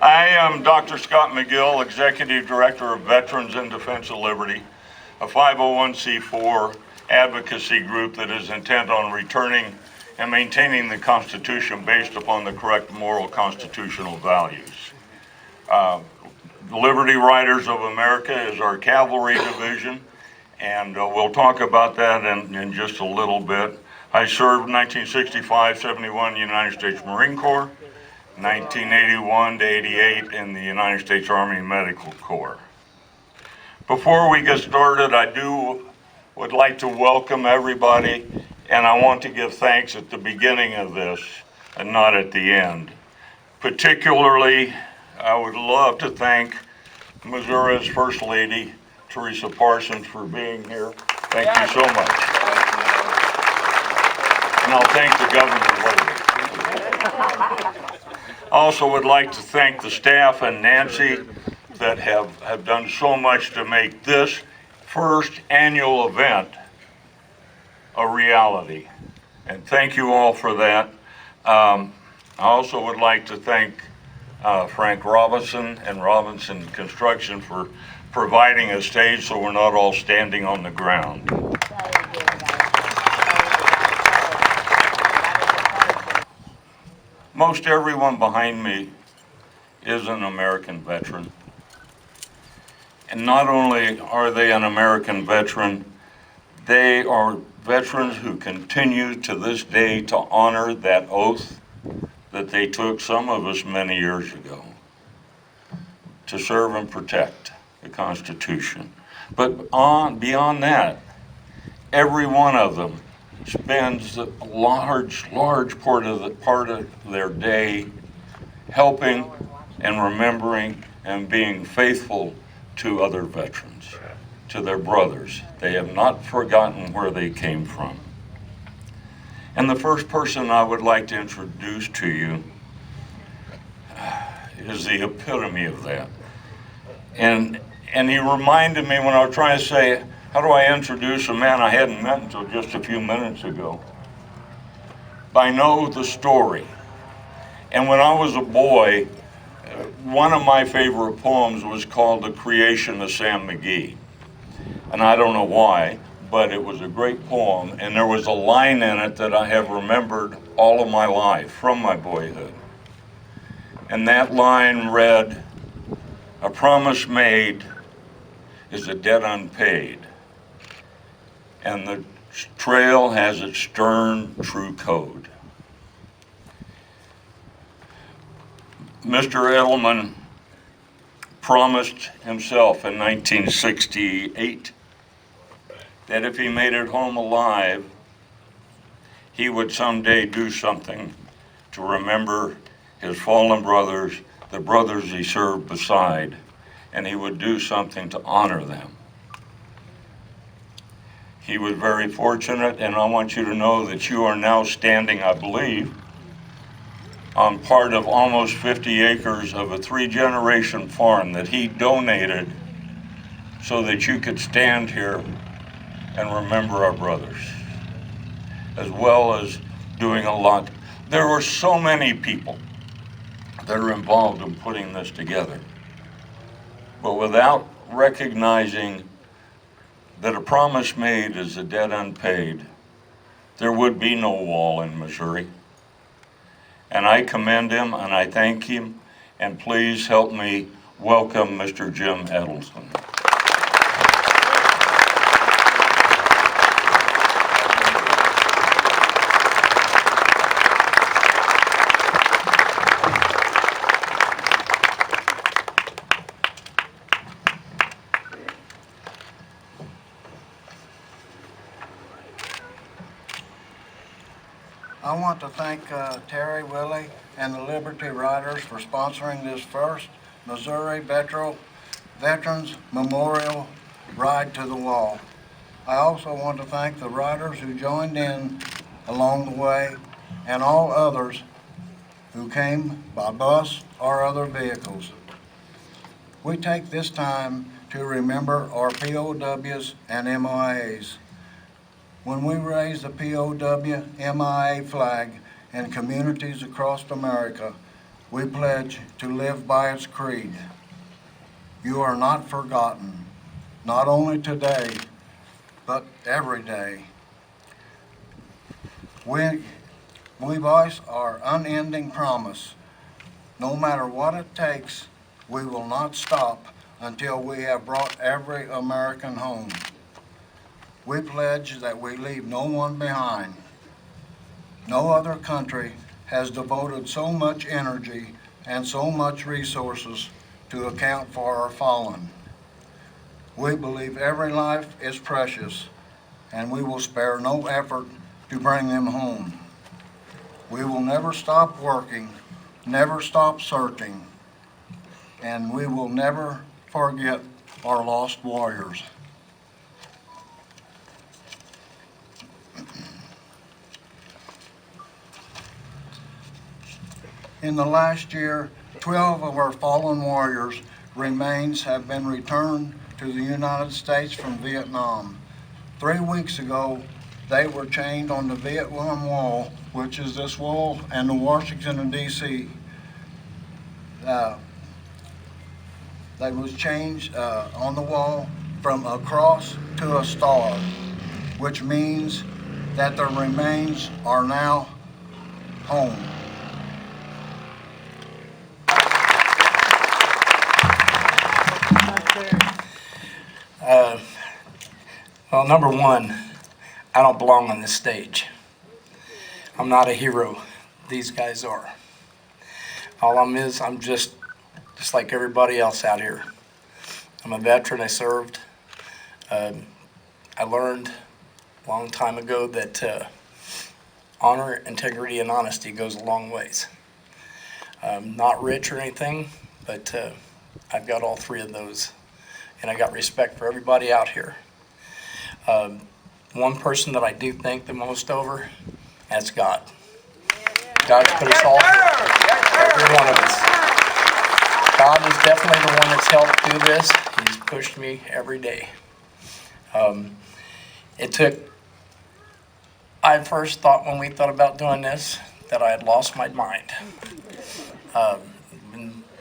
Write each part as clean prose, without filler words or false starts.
I am Dr. Scott McGill, Executive Director of Veterans in Defense of Liberty, a 501c4 advocacy group that is intent on returning and maintaining the Constitution based upon the correct moral constitutional values. The Liberty Riders of America is our cavalry division, and we'll talk about that in just a little bit. I served 1965-71 United States Marine Corps, 1981 to 88 in the United States Army Medical Corps. Before we get started, would like to welcome everybody, and I want to give thanks at the beginning of this and not at the end. Particularly, I would love to thank Missouri's First Lady, Teresa Parsons, for being here. Thank you so much. And I'll thank the governor later. I also would like to thank the staff and Nancy that have done so much to make this first annual event a reality. And thank you all for that. I also would like to thank Frank Robinson and Robinson Construction for providing a stage so we're not all standing on the ground. Most everyone behind me is an American veteran. And not only are they an American veteran, they are veterans who continue to this day to honor that oath that they took, some of us many years ago, to serve and protect the Constitution. But beyond that, every one of them spends a large part of their day helping and remembering and being faithful to other veterans, to their brothers. They have not forgotten where they came from. And the first person I would like to introduce to you is the epitome of that. And he reminded me when I was trying to say, how do I introduce a man I hadn't met until just a few minutes ago? I know the story. And when I was a boy, one of my favorite poems was called The Creation of Sam McGee. And I don't know why, but it was a great poem. And there was a line in it that I have remembered all of my life from my boyhood. And that line read, "A promise made is a debt unpaid, and the trail has its stern, true code." Mr. Edelman promised himself in 1968 that if he made it home alive, he would someday do something to remember his fallen brothers, the brothers he served beside, and he would do something to honor them. He was very fortunate, and I want you to know that you are now standing, I believe, on part of almost 50 acres of a 3-generation farm that he donated so that you could stand here and remember our brothers, as well as doing a lot. There were so many people that are involved in putting this together. But without recognizing that a promise made is a debt unpaid, there would be no wall in Missouri. And I commend him and I thank him, and please help me welcome Mr. Jim Edelson. I want to thank Terry, Willie, and the Liberty Riders for sponsoring this first Missouri Veterans Memorial Ride to the Wall. I also want to thank the riders who joined in along the way and all others who came by bus or other vehicles. We take this time to remember our POWs and MIAs. When we raise the POW MIA flag in communities across America, we pledge to live by its creed. You are not forgotten, not only today, but every day. We voice our unending promise. No matter what it takes, we will not stop until we have brought every American home. We pledge that we leave no one behind. No other country has devoted so much energy and so much resources to account for our fallen. We believe every life is precious, and we will spare no effort to bring them home. We will never stop working, never stop searching, and we will never forget our lost warriors. In the last year, 12 of our fallen warriors' remains have been returned to the United States from Vietnam. 3 weeks ago, they were chained on the Vietnam Wall, which is this wall and the Washington, D.C. They was changed on the wall from a cross to a star, which means that their remains are now home. Well, number one, I don't belong on this stage. I'm not a hero. These guys are. All I'm just like everybody else out here. I'm a veteran. I served. I learned a long time ago that honor, integrity, and honesty goes a long ways. I'm not rich or anything, but I've got all three of those. And I got respect for everybody out here. One person that I do thank the most over, that's God. God's put us all here, every one of us. God is definitely the one that's helped do this. He's pushed me every day. I first thought when we thought about doing this that I had lost my mind.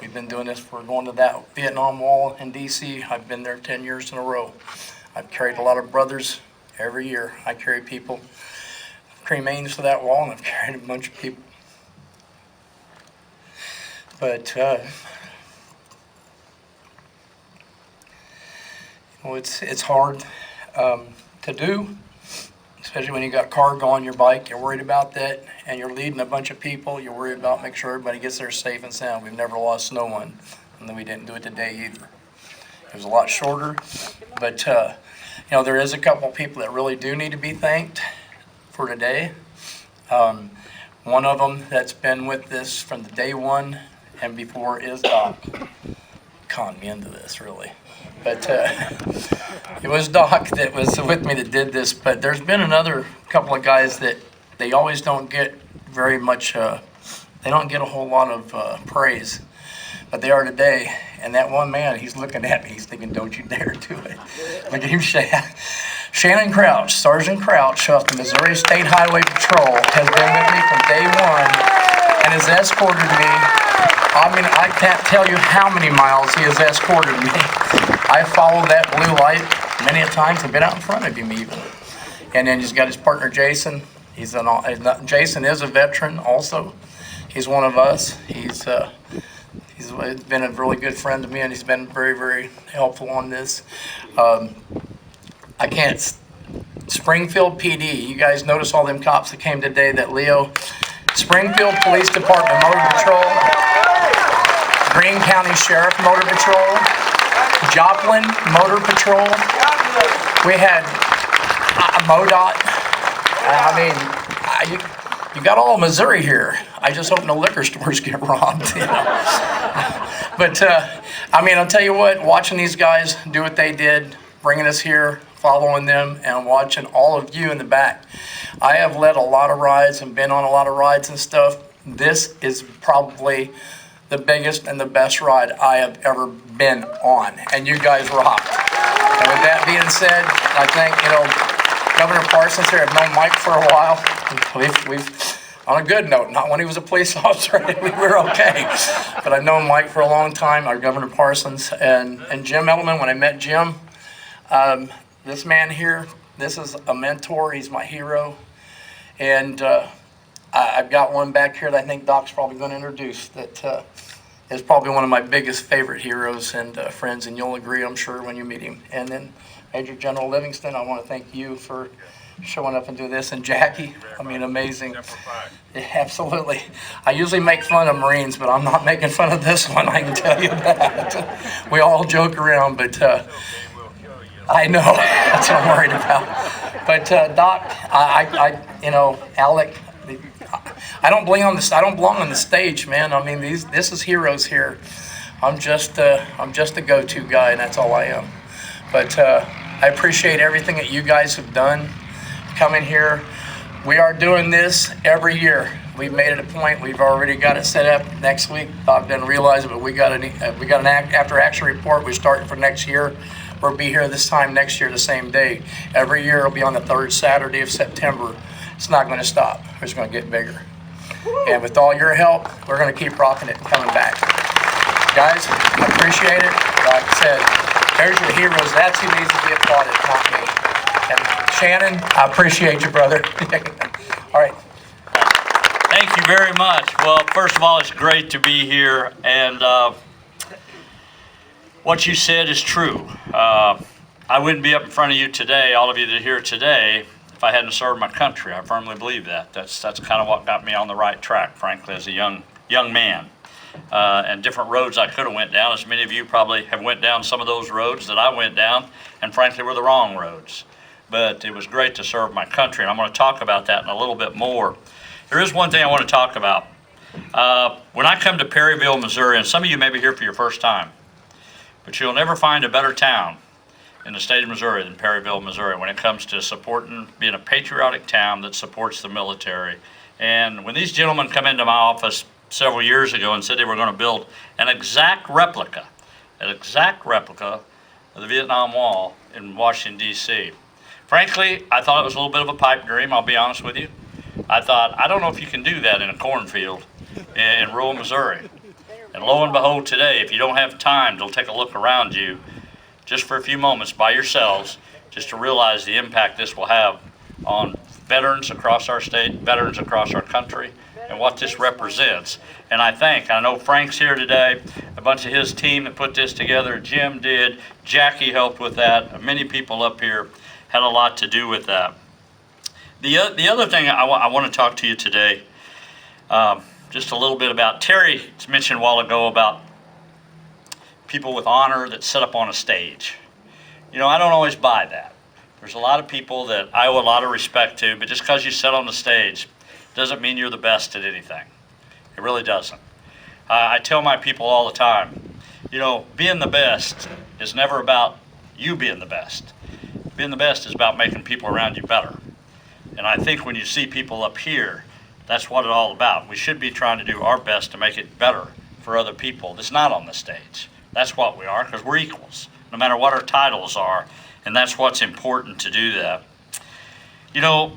We've been doing this, we're going to that Vietnam Wall in D.C. I've been there 10 years in a row. I've carried a lot of brothers every year. I carry people, cremains to that wall, and I've carried a bunch of people. But, it's hard to do, especially when you got cargo on your bike. You're worried about that, and you're leading a bunch of people. You're worried about making sure everybody gets there safe and sound. We've never lost no one, and then we didn't do it today either. It was a lot shorter, but there is a couple of people that really do need to be thanked for today. One of them that's been with this from the day one and before is Doc. Conned me into this, really. But it was Doc that was with me that did this. But there's been another couple of guys that they always don't get very much, they don't get a whole lot of praise. But they are today. And that one man, he's looking at me, he's thinking, don't you dare do it. Look at him, Shannon Crouch, Sergeant Crouch of the Missouri State Highway Patrol has been with me from day one and has escorted me. I mean, I can't tell you how many miles he has escorted me. I followed that blue light many a times. I've been out in front of him even. And then he's got his partner, Jason. Jason is a veteran also. He's one of us. He's been a really good friend to me, and he's been very, very helpful on this. Springfield PD, you guys notice all them cops that came today that Leo, Springfield Police Department Motor Patrol, Greene County Sheriff Motor Patrol, Joplin Motor Patrol, we had MoDOT. You got all of Missouri here. I just hope no liquor stores get robbed, But, I'll tell you what, watching these guys do what they did, bringing us here, following them, and watching all of you in the back. I have led a lot of rides and been on a lot of rides and stuff. This is probably the biggest and the best ride I have ever been on, and you guys rocked. And with that being said, I think, Governor Parsons here, I've known Mike for a while. on a good note, not when he was a police officer, we were okay. But I've known Mike for a long time, our Governor Parsons, and Jim Edelman. When I met Jim, this man here, this is a mentor. He's my hero. And I've got one back here that I think Doc's probably going to introduce that is probably one of my biggest favorite heroes and friends, and you'll agree, I'm sure, when you meet him. And then Major General Livingston, I want to thank you for showing up and doing this. And Jackie, I mean, amazing. Yeah, absolutely. I usually make fun of Marines, but I'm not making fun of this one, I can tell you that. We all joke around, but I know, that's what I'm worried about. But Doc, you know, Alec, I don't belong on the stage, man. I mean, this is heroes here. I'm just a go-to guy, and that's all I am. But I appreciate everything that you guys have done. Come in here. We are doing this every year. We've made it a point. We've already got it set up next week. Doc didn't realize it, but we got an after action report. We're starting for next year. We'll be here this time next year, the same day. Every year it'll be on the third Saturday of September. It's not going to stop. It's going to get bigger. And with all your help, we're going to keep rocking it and coming back. Guys, I appreciate it. Like I said, there's your heroes. That's who needs to be applauded, not me. And Shannon, I appreciate you, brother. All right. Thank you very much. Well, first of all, it's great to be here, and what you said is true. I wouldn't be up in front of you today, all of you that are here today, if I hadn't served my country. I firmly believe that. That's kind of what got me on the right track, frankly, as a young man. And different roads I could have went down, as many of you probably have went down some of those roads that I went down, and frankly were the wrong roads. But it was great to serve my country, and I'm going to talk about that in a little bit more. There is one thing I want to talk about. When I come to Perryville, Missouri, and some of you may be here for your first time, but you'll never find a better town in the state of Missouri than Perryville, Missouri, when it comes to supporting, being a patriotic town that supports the military. And when these gentlemen come into my office several years ago and said they were going to build an exact replica of the Vietnam Wall in Washington, D.C. Frankly, I thought it was a little bit of a pipe dream, I'll be honest with you. I thought, I don't know if you can do that in a cornfield in rural Missouri. And lo and behold, today, if you don't have time to take a look around you, just for a few moments by yourselves, just to realize the impact this will have on veterans across our state, veterans across our country, and what this represents. And I know Frank's here today, a bunch of his team that put this together, Jim did, Jackie helped with that, many people up here had a lot to do with that. The other thing I want to talk to you today, just a little bit about, Terry mentioned a while ago about people with honor that sit up on a stage. You know, I don't always buy that. There's a lot of people that I owe a lot of respect to, but just because you sit on the stage doesn't mean you're the best at anything. It really doesn't. I tell my people all the time, you know, being the best is never about you being the best. Being the best is about making people around you better. And I think when you see people up here, that's what it's all about. We should be trying to do our best to make it better for other people that's not on the stage. That's what we are, because we're equals, no matter what our titles are, and that's what's important to do that. You know,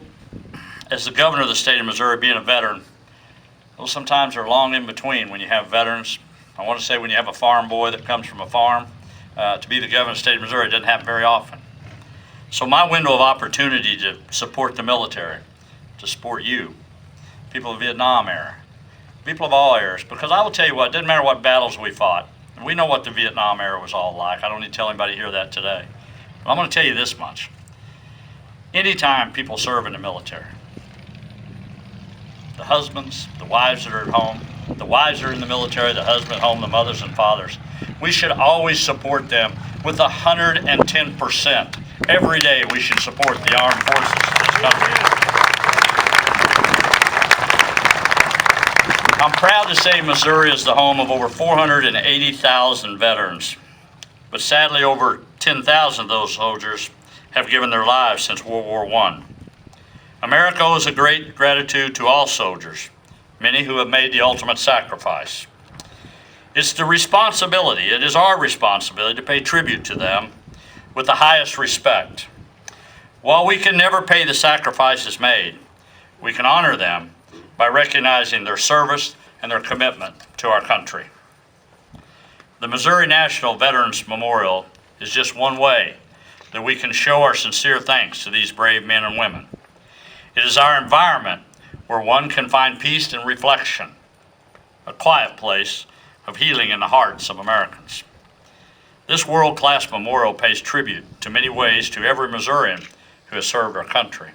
as the governor of the state of Missouri, being a veteran, well, sometimes they're long in between when you have veterans. I want to say when you have a farm boy that comes from a farm, to be the governor of the state of Missouri, it doesn't happen very often. So my window of opportunity to support the military, to support you, people of the Vietnam era, people of all eras, because I will tell you what, it doesn't matter what battles we fought. And we know what the Vietnam era was all like. I don't need to tell anybody here that today. But I'm going to tell you this much. Anytime people serve in the military, the husbands, the wives that are at home, the wives that are in the military, the husband at home, the mothers and fathers, we should always support them with 110%. Every day we should support the armed forces of this country. I'm proud to say Missouri is the home of over 480,000 veterans, but sadly over 10,000 of those soldiers have given their lives since World War I. America owes a great gratitude to all soldiers, many who have made the ultimate sacrifice. It's the responsibility, it is our responsibility to pay tribute to them with the highest respect. While we can never pay the sacrifices made, we can honor them by recognizing their service and their commitment to our country. The Missouri National Veterans Memorial is just one way that we can show our sincere thanks to these brave men and women. It is our environment where one can find peace and reflection, a quiet place of healing in the hearts of Americans. This world-class memorial pays tribute to many ways to every Missourian who has served our country.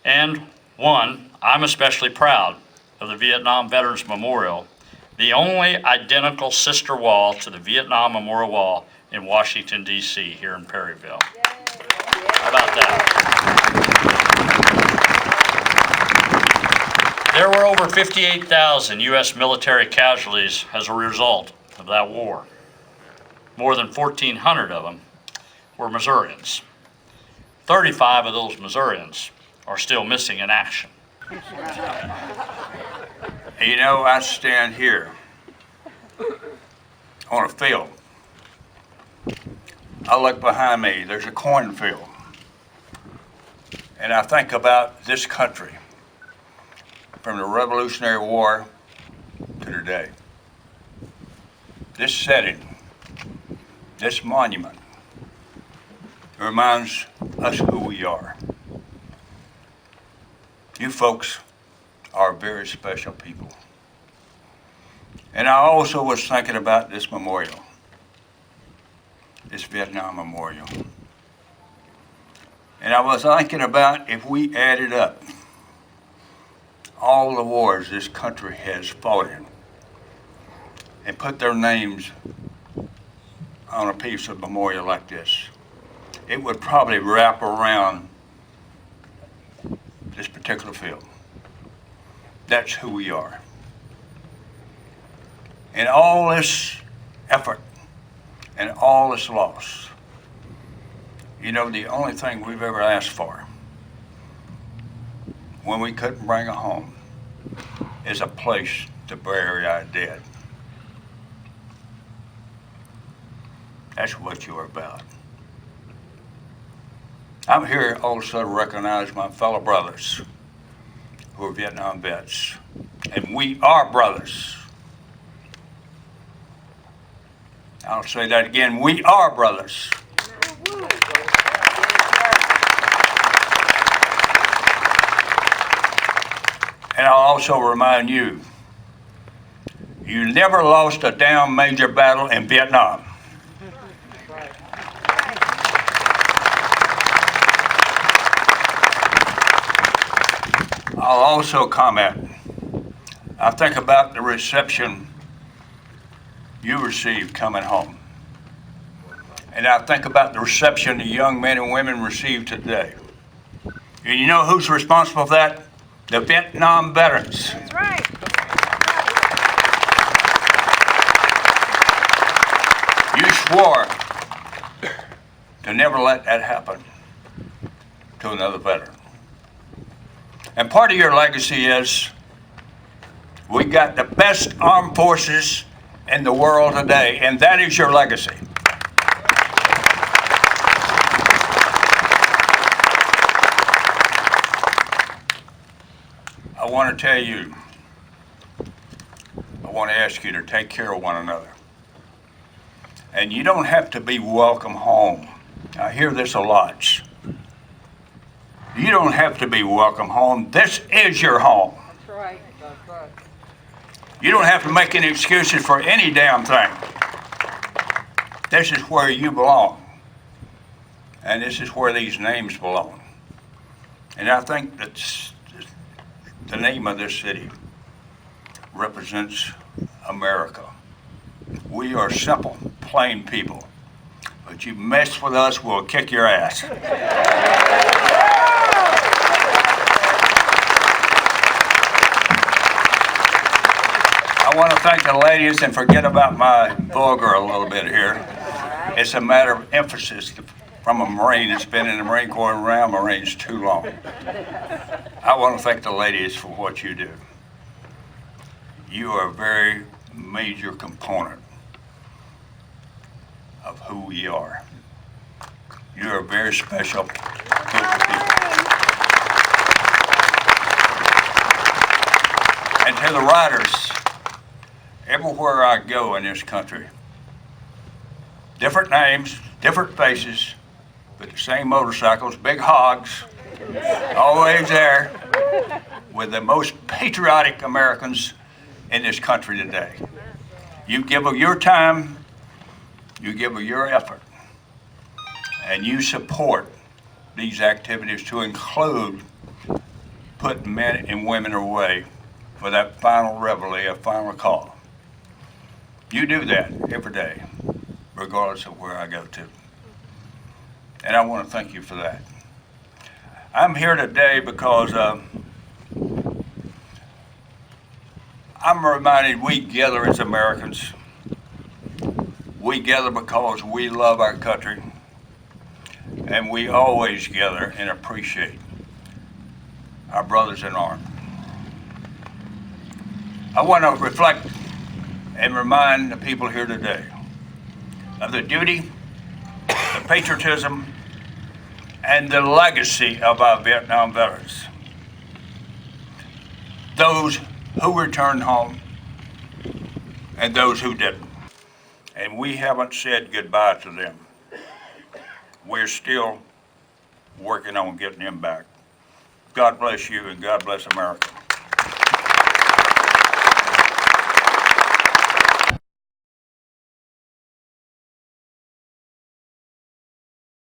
And one, I'm especially proud of the Vietnam Veterans Memorial, the only identical sister wall to the Vietnam Memorial Wall in Washington, D.C., here in Perryville. How about that? There were over 58,000 U.S. military casualties as a result of that war. More than 1,400 of them were Missourians. 35 of those Missourians are still missing in action. You know, I stand here on a field. I look behind me, there's a cornfield. And I think about this country from the Revolutionary War to today. This setting, this monument, reminds us who we are. You folks are very special people. And I also was thinking about this memorial, this Vietnam Memorial. And I was thinking about if we added up all the wars this country has fought in and put their names on a piece of memorial like this, it would probably wrap around this particular field. That's who we are. And all this effort and all this loss, you know, the only thing we've ever asked for when we couldn't bring a home is a place to bury our dead. That's what you're about. I'm here also to recognize my fellow brothers who are Vietnam vets. And we are brothers. I'll say that again, we are brothers. And I'll also remind you, you never lost a damn major battle in Vietnam. I'll also comment, I think about the reception you received coming home. And I think about the reception the young men and women received today. And you know who's responsible for that? The Vietnam veterans. That's right. You swore to never let that happen to another veteran. And part of your legacy is we got the best armed forces in the world today, and that is your legacy. I want to tell you, I want to ask you to take care of one another. And you don't have to be welcome home. I hear this a lot. You don't have to be welcome home. This is your home. That's right. That's right. You don't have to make any excuses for any damn thing. This is where you belong. And this is where these names belong. And I think that the name of this city represents America. We are simple, plain people. But you mess with us, we'll kick your ass. I want to thank the ladies and forget about my vulgar a little bit here. It's a matter of emphasis from a Marine that's been in the Marine Corps and around Marines too long. I want to thank the ladies for what you do. You are a very major component of who we are. You're a very special group of people. And to the riders, everywhere I go in this country, different names, different faces, but the same motorcycles, big hogs, always there, with the most patriotic Americans in this country today. You give of your time, you give of your effort, and you support these activities to include putting men and women away for that final reveille, a final call. You do that every day, regardless of where I go to. And I want to thank you for that. I'm here today because I'm reminded we gather as Americans. We gather because we love our country, and we always gather and appreciate our brothers in arms. I want to reflect and remind the people here today of the duty, the patriotism, and the legacy of our Vietnam veterans. Those who returned home and those who didn't. And we haven't said goodbye to them. We're still working on getting them back. God bless you and God bless America.